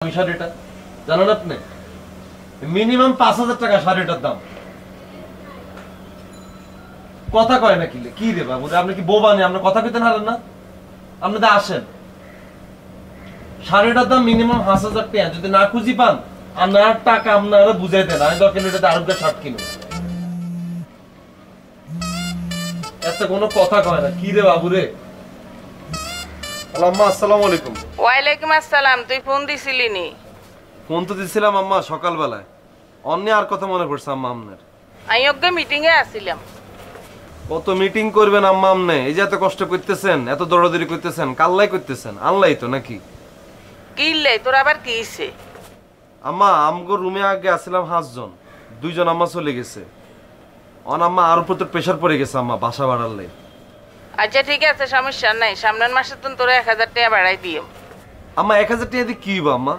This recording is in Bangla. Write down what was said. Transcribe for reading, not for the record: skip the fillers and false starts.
শাড়িটা জানেন আপনি মিনিমাম ৫০০০ টাকা শাড়িটার দাম। কথা কয় না কি রে বাবু, আপনি কি বোবা নেই? আপনি কথা কইতে পারেন না? আপনি তো আসেন, শাড়িটার দাম মিনিমাম ৫০০০ টাকা। যদি না খুঁজি পান আপনার টাকা আপনারা বুঝাই দেন, আমি দরকার এটাতে আরো শার্ট কিনুন। এত কোনো কথা কয় না কি রে বাবু রে। আম্মা আসসালামু আলাইকুম। ওয়ালাইকুম আসসালাম। তুই ফোন দিছিলি নি? ফোন তো দিছিলাম আম্মা সকালবেলায়। অন্য আর কথা মনে পড়ছে আম্মা আপনার? আমি ওকে মিটিং এ আসছিলাম। কত মিটিং করবেন আম্মা আপনি? এই যে এত কষ্ট করতেছেন, এত দৌড়াদৌড়ি করতেছেন, কাল্লাই করতেছেন, আনলাই তো নাকি? কিনলে তোর আবার কি হইছে? আম্মা আমগো রুমে আগে আসছিলাম ৫ জন, ২ জন আম্মা চলে গেছে। অন আম্মা আর উপর তো প্রেশার পড়ে গেছে আম্মা বাসা বাড়ালে। আচ্ছা ঠিক আছে, সমস্যা নাই। সামনের মাসে তো তোরা ১০০০ টাকা বাড়াই দিও। আম্মা ১০০০ টাকা দিয়ে কি হইব আম্মা?